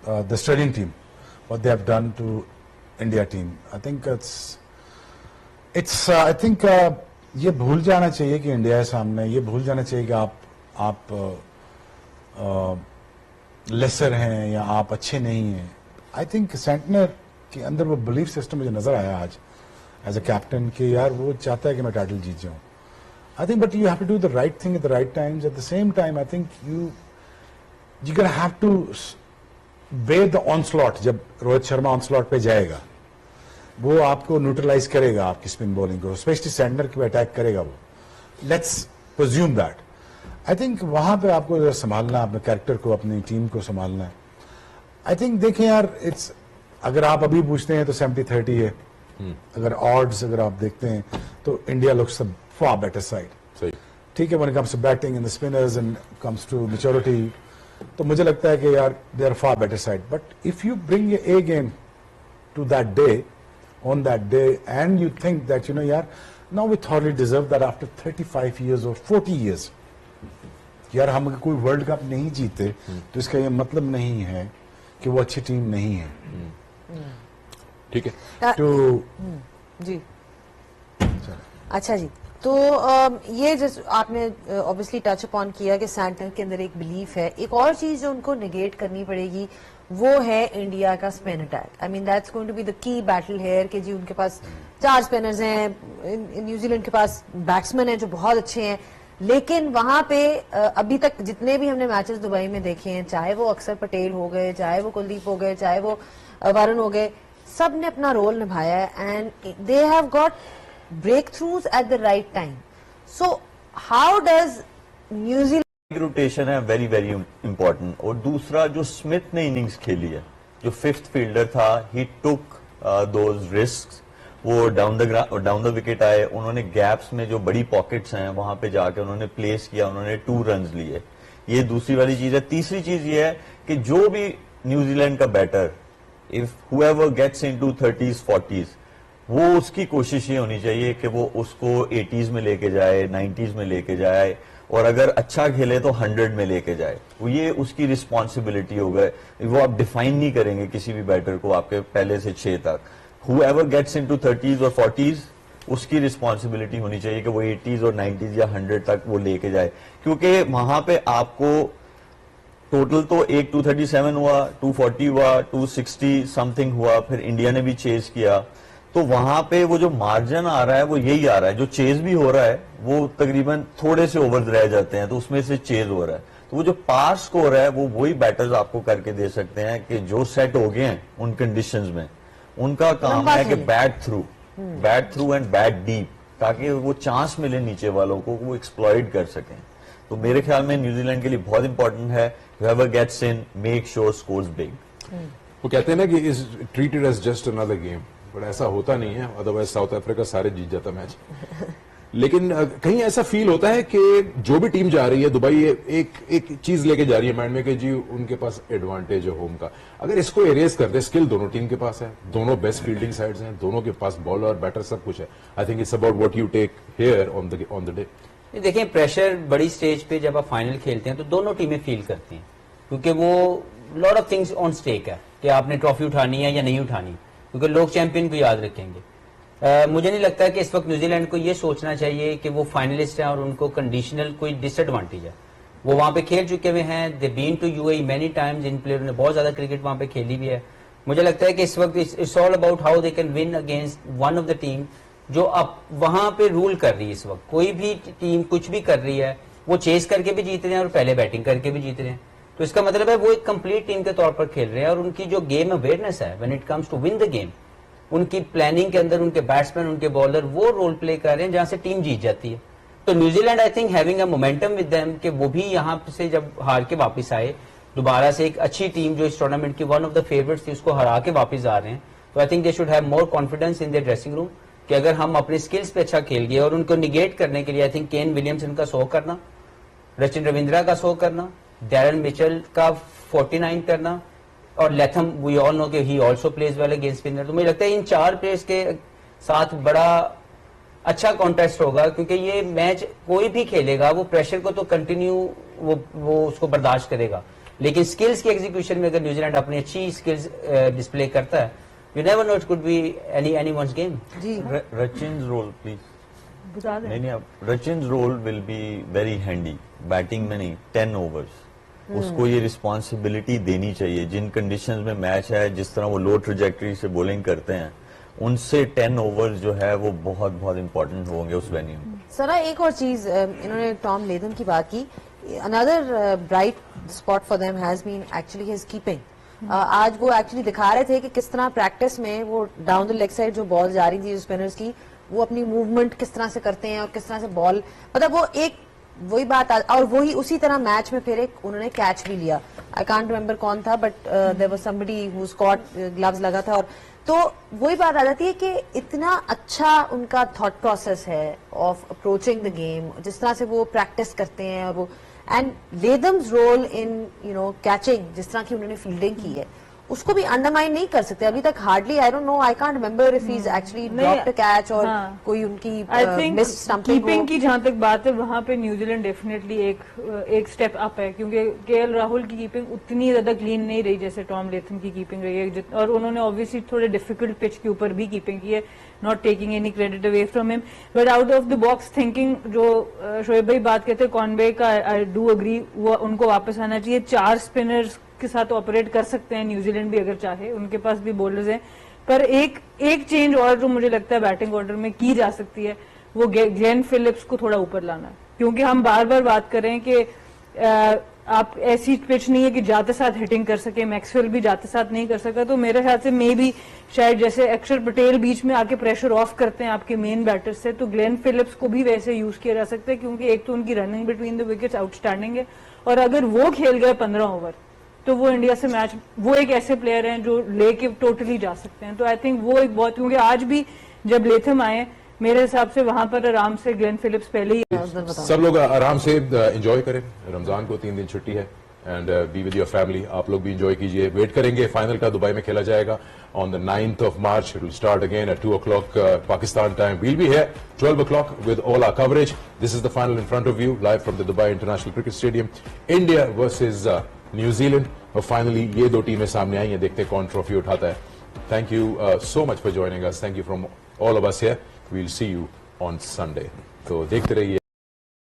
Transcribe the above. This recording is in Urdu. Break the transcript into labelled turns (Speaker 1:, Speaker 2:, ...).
Speaker 1: the Australian team, what they have done to India team. I think I think یہ بھول جانا چاہیے کہ انڈیا کے سامنے یہ بھول جانا چاہیے کہ آپ لیسر ہیں یا آپ اچھے نہیں ہیں. آئی تھنک سینٹنر کے اندر وہ بلیف سسٹم مجھے نظر آیا آج ایز اے کیپٹن کہ یار وہ چاہتا ہے کہ میں ٹائٹل جیت جاؤں. I think but you have to do the right thing at the right times. At the same time I think you gonna have to way the on slot. جب روہت شرما آن سلاٹ پہ جائے گا وہ آپ کو نیوٹرلائز کرے گا آپ کی اسپن بولنگ کو, اسپیشلی سینٹنر کی اٹیک کرے گا وہ. Let's presume that. I think وہاں پہ آپ کو سنبھالنا اپنے کریکٹر کو اپنی ٹیم کو سنبھالنا ہے. آئی تھنک دیکھیں یار اگر آپ ابھی پوچھتے ہیں تو 70-30 ہے. اگر آڈز اگر آپ دیکھتے ہیں تو India looks for better side. ٹھیک ہے, when it comes to batting and the spinners and comes to maturity تو مجھے لگتا ہے کہ یار they are far better side. But if you bring a A game to that day, on that day, and you think that yaar now we thoroughly deserve that after 35 years or 40 years یار ہم کوئی ورلڈ کپ نہیں جیتے تو اس کا یہ مطلب نہیں ہے کہ وہ اچھی ٹیم نہیں ہے.
Speaker 2: ٹھیک ہے
Speaker 3: جی اچھا جی. تو یہ جس آپ نے obviously ٹچ اپون کیا کہ سینٹنر کے اندر ایک بلیف ہے. ایک اور چیز جو ان کو نگیٹ کرنی پڑے گی وہ ہے انڈیا کا spin attack. I mean that's going to be the key battle hair کہ جی ان کے پاس 4 اسپنرز ہیں, نیوزی لینڈ کے پاس بیٹسمین ہیں جو بہت اچھے ہیں, لیکن وہاں پہ ابھی تک جتنے بھی ہم نے میچز دبئی میں دیکھے ہیں, چاہے وہ اکثر پٹیل ہو گئے, چاہے وہ کلدیپ ہو گئے, چاہے وہ وارن ہو گئے, سب نے اپنا رول نبھایا ہے and they have got breakthroughs at the right time. So how does New Zealand
Speaker 4: rotation ہے ویری ویری امپورٹنٹ. اور دوسرا جو اسمتھ نے اننگز کھیلی ہے, جو 5th فیلڈر تھا, ہی ٹک دوز رسکس. وہ ڈاؤن دا وکٹ آئے, انہوں نے گیپس میں جو بڑی پاکٹس ہیں وہاں پہ جا کے انہوں نے پلیس کیا, انہوں نے 2 رنز لیے. یہ دوسری والی چیز ہے. تیسری چیز یہ ہے کہ جو بھی نیوزی لینڈ کا better if whoever gets into 30s 40s وہ اس کی کوشش یہ ہونی چاہیے کہ وہ اس کو 80s میں لے کے جائے, 90s میں لے کے جائے, اور اگر اچھا کھیلے تو 100 میں لے کے جائے. وہ یہ اس کی رسپانسبلٹی ہو گئے. وہ آپ ڈیفائن نہیں کریں گے کسی بھی بیٹر کو آپ کے پہلے سے 6 تک. whoever gets into 30s اور 40s اس کی رسپانسبلٹی ہونی چاہیے کہ وہ 80s اور 90s یا 100 تک وہ لے کے جائے. کیونکہ وہاں پہ آپ کو ٹوٹل تو ایک 237 ہوا, 240 ہوا, 260 سم تھنگ ہوا, پھر انڈیا نے بھی چیز کیا. تو وہاں پہ وہ جو مارجن آ رہا ہے وہ یہی آ رہا ہے. جو چیز بھی ہو رہا ہے وہ تقریباً تھوڑے سے اوورز رہ جاتے ہیں تو اس میں سے چیز ہو رہا ہے. تو وہ جو پار سکور ہے وہ وہی بیٹرز آپ کو کر کے دے سکتے ہیں کہ جو سیٹ ہو گئے ہیں ان کنڈیشنز میں. ان کا کام ہے کہ bat through and bat deep, تاکہ وہ چانس ملے نیچے والوں کو وہ ایکسپلائٹ کر سکیں. تو میرے خیال میں نیوزی لینڈ کے لیے بہت امپورٹنٹ ہے whoever gets in make sure scores big.
Speaker 2: وہ کہتے ہیں نا کہ is treated as just another game, but ایسا ہوتا نہیں ہے. ادروائز ساؤتھ افریقہ سارے جیت جاتا میچ. لیکن کہیں ایسا فیل ہوتا ہے کہ جو بھی ٹیم جا رہی ہے دبئی ایک چیز لے کے جا رہی ہے مائنڈ میں کہ جی ان کے پاس ایڈوانٹیج ہے ہوم کا. اگر اس کو اریز کر دے, اسکل دونوں ٹیم کے پاس ہے, دونوں بیسٹ فیلڈنگ سائڈز ہیں, دونوں کے پاس بالر بیٹر سب کچھ ہے. I think it's about what you take here on the day.
Speaker 5: دیکھیں پریشر بڑی سٹیج پہ جب آپ فائنل کھیلتے ہیں تو دونوں ٹیمیں فیل کرتی ہیں, کیونکہ وہ لاٹ آف تھنگس آن سٹیک ہے کہ آپ نے ٹرافی اٹھانی ہے یا نہیں اٹھانی, کیونکہ لوگ چیمپئن کو یاد رکھیں گے. مجھے نہیں لگتا کہ اس وقت نیوزی لینڈ کو یہ سوچنا چاہیے کہ وہ فائنلسٹ ہیں اور ان کو کنڈیشنل کوئی ڈس ایڈوانٹیج ہے. وہ وہاں پہ کھیل چکے ہوئے ہیں, they been to U A E many times, ان پلیئروں نے بہت زیادہ کرکٹ وہاں پہ کھیلی بھی ہے. مجھے لگتا ہے کہ اس وقت it's all about how they can win against one of the team جو اب وہاں پہ رول کر رہی ہے. اس وقت کوئی بھی ٹیم کچھ بھی کر رہی ہے, وہ چیز کر کے بھی جیت رہے ہیں اور پہلے بیٹنگ کر کے بھی جیت رہے ہیں. تو اس کا مطلب ہے وہ ایک کمپلیٹ ٹیم کے طور پر کھیل رہے ہیں, اور ان کی جو گیم اویئرنیس ہے when it comes to win the game, ان کی پلاننگ کے اندر ان کے بیٹسمین, ان کے بالر وہ رول پلے کر رہے ہیں جہاں سے ٹیم جیت جاتی ہے. تو New Zealand I think having a momentum with them کہ وہ بھی یہاں سے جب ہار کے واپس آئے دوبارہ سے ایک اچھی ٹیم جو اس ٹورنامنٹ کی ون آف دا فیوریٹس تھی اس کو ہرا کے واپس آ رہے ہیں. تو I think they should have more confidence in their dressing room کہ اگر ہم اپنے سکلز پہ اچھا کھیل گئے, اور ان کو نگیٹ کرنے کے لیے آئی تھنک کین ولیمسن کا 100 کرنا, رچن رویندرا کا 100 کرنا, ڈیرن مچل کا 49 کرنا, اور لیتھم وی آل نو کہ he also plays well against spinner. تو مجھے لگتا ہے ان 4 پلیئرز کے ساتھ بڑا اچھا کانٹیسٹ ہوگا, کیونکہ یہ میچ کوئی بھی کھیلے گا وہ پریشر کو تو کنٹینیو وہ اس کو برداشت کرے گا. لیکن سکلز کی ایگزیکیوشن میں اگر نیوزی لینڈ اپنی اچھی سکلز ڈسپلے کرتا ہے, you never know it could be anyone's game.
Speaker 3: جی
Speaker 4: رچنز رول پلیز.
Speaker 6: بتا دیں.
Speaker 4: نہیں Richens rule will be very handy. Batting میں نہیں, 10 اوورز اس کو یہ رسپانسبلٹی دینی چاہیے. جن کنڈیشنز میں میچ ہے, جس طرح وہ لو ٹریجیکٹری سے بولنگ کرتے ہیں, ان سے 10 اوورز جو ہے وہ بہت بہت امپورٹنٹ ہوں گے اس وینیو میں.
Speaker 3: سرا ایک اور چیز, انہوں نے ٹام لیدن کی بات کی, اندر bright spot for them has been actually his keeping. آج وہ ایکچولی دکھا رہے تھے کہ کس طرح پریکٹس میں وہ ڈاؤن دا لیگ سائڈ جو بال جا رہی تھی اسپنرز کی, وہ اپنی موومنٹ کس طرح سے کرتے ہیں اور کس طرح سے بال, مطلب وہ ایک وہی بات, اور وہی اسی طرح میچ میں پھر ایک انہوں نے کیچ بھی لیا. آئی کانٹ ریمبر کون تھا, but there was somebody who's caught, gloves لگا تھا. اور تو وہی بات آ جاتی ہے کہ اتنا اچھا ان کا تھاٹ پروسیس ہے آف اپروچنگ دا گیم, جس طرح سے وہ پریکٹس کرتے ہیں. اور وہ اینڈ لیدمز رول ان کیچنگ, جس طرح کی انہوں نے فیلڈنگ کی ہے, اس کو بھی انڈرمائن نہیں کر سکتے ابھی تک. Hardly I don't know, I can't remember if he is actually dropped a catch اور کوئی ان کی مس اسٹمپنگ.
Speaker 6: کیپنگ کی جہاں تک بات ہے, وہاں پہ نیوزی لینڈ ڈیفینیٹلی ایک اسٹیپ اپ ہے, کیونکہ کے ایل راہل کی کیپنگ اتنی زیادہ کلین نہیں رہی جیسے ٹام لیتھن کی کیپنگ رہی ہے. اور انہوں نے obviously تھوڑے ڈیفیکلٹ پچ کے اوپر بھی کیپنگ کی ہے, not taking any credit away from him, but out of the box thinking. جو شعیب بھائی بات کہتے ہیں کانوے کا, آئی ڈو اگری, وہ ان کو واپس آنا چاہیے. 4 اسپنرز کے ساتھ آپریٹ کر سکتے ہیں نیوزی لینڈ بھی اگر چاہے, ان کے پاس بھی بولرز ہیں. پر ایک چینج اور جو مجھے لگتا ہے بیٹنگ آرڈر میں کی جا سکتی ہے, وہ گلین فلپس کو تھوڑا اوپر لانا ہے. کیونکہ ہم بار بار بات کر رہے ہیں کہ آپ ایسی پچ نہیں ہے کہ جاتے ساتھ ہٹنگ کر سکے, میکسویل بھی جاتے ساتھ نہیں کر سکا. تو میرے خیال سے مے بھی شاید جیسے اکشر پٹیل بیچ میں آ کے پریشر آف کرتے ہیں آپ کے مین بیٹر سے, تو گلین فلپس کو بھی ویسے یوز کیا جا سکتا ہے, کیونکہ ایک تو ان کی running between the wickets out standing ہے, اور اگر وہ کھیل گئے 15 اوور تو وہ انڈیا سے میچ, وہ ایک ایسے پلیئر ہیں جو لے کے ٹوٹلی جا سکتے ہیں. تو آئی تھنک وہ ایک بہت, کیونکہ آج بھی جب لیتھم آئے میرے حساب سے وہاں پر آرام سے گلین فلپس پہلے ہی.
Speaker 2: سب لوگ آرام سے انجوائے کریں, رمضان کو 3 دن چھٹی ہے, and be with your family. آپ لوگ بھی انجوائے کیجیے. ویٹ کریں گے فائنل کا, دبئی میں کھیلا جائے گا آن دا 9th of March. It will start again at 2 o'clock Pakistan time. We'll be here 12 o'clock with all our coverage. This is the final in front of you, live from the Dubai International Cricket Stadium. India versus New Zealand. اور فائنلی یہ 2 ٹیمیں سامنے آئی ہیں, دیکھتے ہیں کون ٹرافی اٹھاتا ہے. Thank you so much for joining us. Thank you from all of us here. We'll see you on Sunday. تو دیکھتے رہیے